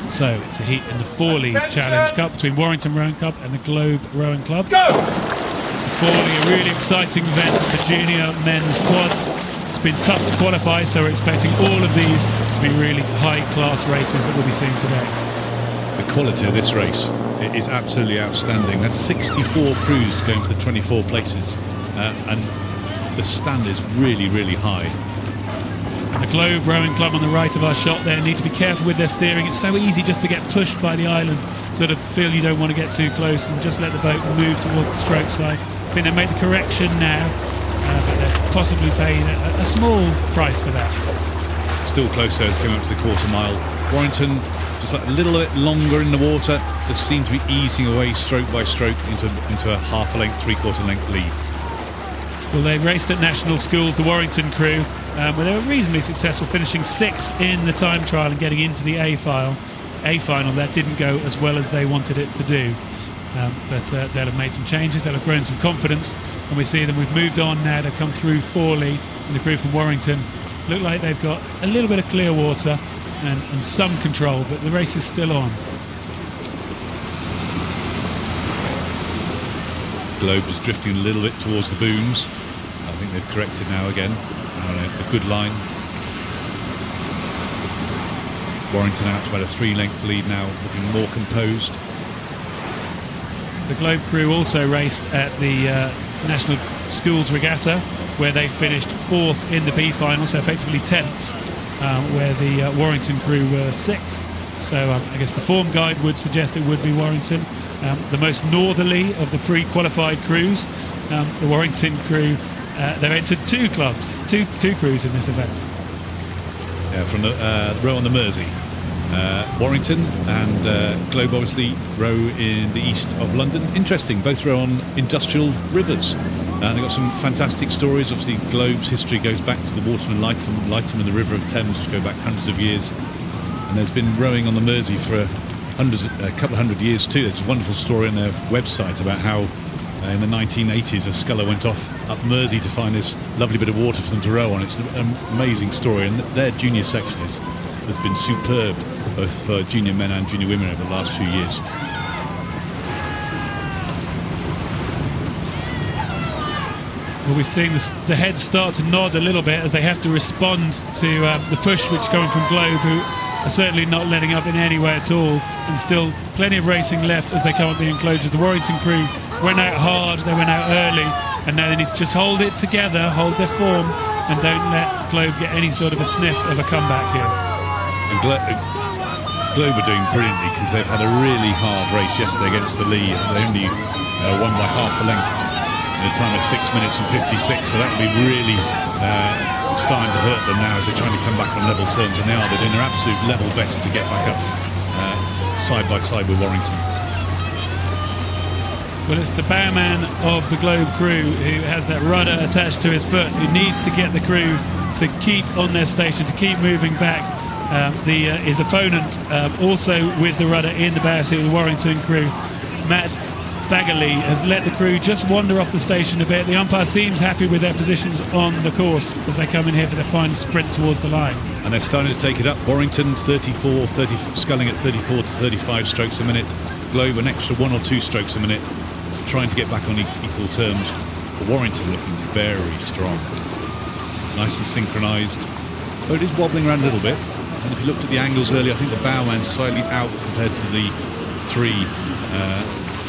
So it's a heat in the Fawley Challenge Cup between Warrington Rowing Club and the Globe Rowing Club. Fawley, a really exciting event for junior men's quads. It's been tough to qualify, so we're expecting all of these to be really high-class races that we'll be seeing today. The quality of this race is absolutely outstanding. That's 64 crews going for the 24 places, and the stand is really, really high. And the Globe Rowing Club on the right of our shot there need to be careful with their steering. It's so easy just to get pushed by the island, sort of feel you don't want to get too close and just let the boat move towards the stroke side. I think they've made the correction now, but they've possibly paid a small price for that. Still close there, it's going up to the quarter mile. Warrington, just like a little bit longer in the water, just seem to be easing away stroke by stroke into a half a length, three-quarter length lead. Well, they raced at national schools, the Warrington crew, where they were reasonably successful, finishing 6th in the time trial and getting into the A final. That didn't go as well as they wanted it to do. But they'll have made some changes, they'll have grown some confidence, and we see them. We've moved on now. They've come through Fawley and the crew from Warrington. Look like they've got a little bit of clear water and some control, but the race is still on. Globe is drifting a little bit towards the booms. I think they've corrected now again. A good line. Warrington out to about a 3-length lead now, looking more composed. The Globe crew also raced at the National Schools Regatta, where they finished 4th in the B final, so effectively 10th, where the Warrington crew were 6th. So I guess the form guide would suggest it would be Warrington. The most northerly of the pre-qualified crews, the Warrington crew, they've entered 2 clubs, two crews in this event. Yeah, from the row on the Mersey. Warrington and Globe obviously row in the east of London. Interesting, both row on industrial rivers. And they've got some fantastic stories. Obviously, Globe's history goes back to the Waterman Lytham and the River of Thames, which go back hundreds of years. And there's been rowing on the Mersey for a couple of hundred years too. There's a wonderful story on their website about how in the 1980s a sculler went off up Mersey to find this lovely bit of water for them to row on. It's an amazing story, and their junior section has been superb, both for junior men and junior women over the last few years. Well, we're seeing the heads start to nod a little bit as they have to respond to the push which is coming from Globe, who are certainly not letting up in any way at all, and still plenty of racing left as they come up the enclosures. The Warrington crew went out hard, they went out early, and now they need to just hold it together, hold their form, and don't let Globe get any sort of a sniff of a comeback here. And Globe are doing brilliantly because they've had a really hard race yesterday against the lead. They only won by half a length in a time of 6 minutes and 56, so that will be really starting to hurt them now as they're trying to come back on level terms, and they're doing their absolute level best to get back up side by side with Warrington. Well, it's the bowman of the Globe crew who has that rudder attached to his foot, who needs to get the crew to keep on their station, to keep moving back. His opponent also with the rudder in the bow seat of the Warrington crew, Matt Baggerly, has let the crew just wander off the station a bit. The umpire seems happy with their positions on the course as they come in here for their final sprint towards the line. And they're starting to take it up. Warrington 30, sculling at 34 to 35 strokes a minute. Globe an extra 1 or 2 strokes a minute, trying to get back on equal terms. Warrington looking very strong. Nice and synchronised. Though it is wobbling around a little bit. And if you looked at the angles earlier, I think the bowman's slightly out compared to the 3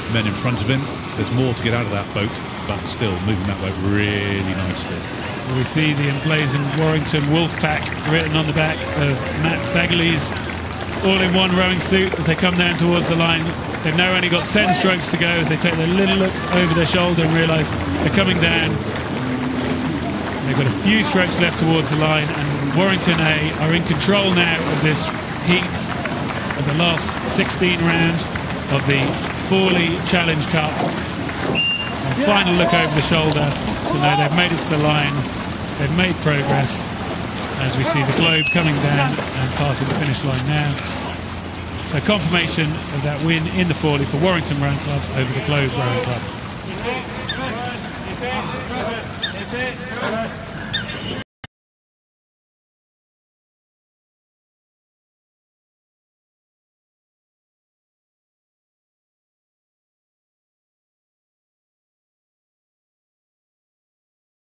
men in front of him. So there's more to get out of that boat, but still moving that boat really nicely. Well, we see the emblazoned Warrington Wolfpack written on the back of Matt Baggerly's all-in-one rowing suit as they come down towards the line. They've now only got 10 strokes to go as they take their little look over their shoulder and realise they're coming down. They've got a few strokes left towards the line, and Warrington A are in control now of this heat of the last 16 round of the Fawley Challenge Cup. And final look over the shoulder to know they've made it to the line, they've made progress as we see the Globe coming down and passing the finish line now. So confirmation of that win in the Fawley for Warrington Rowing Club over the Globe Rowing Club.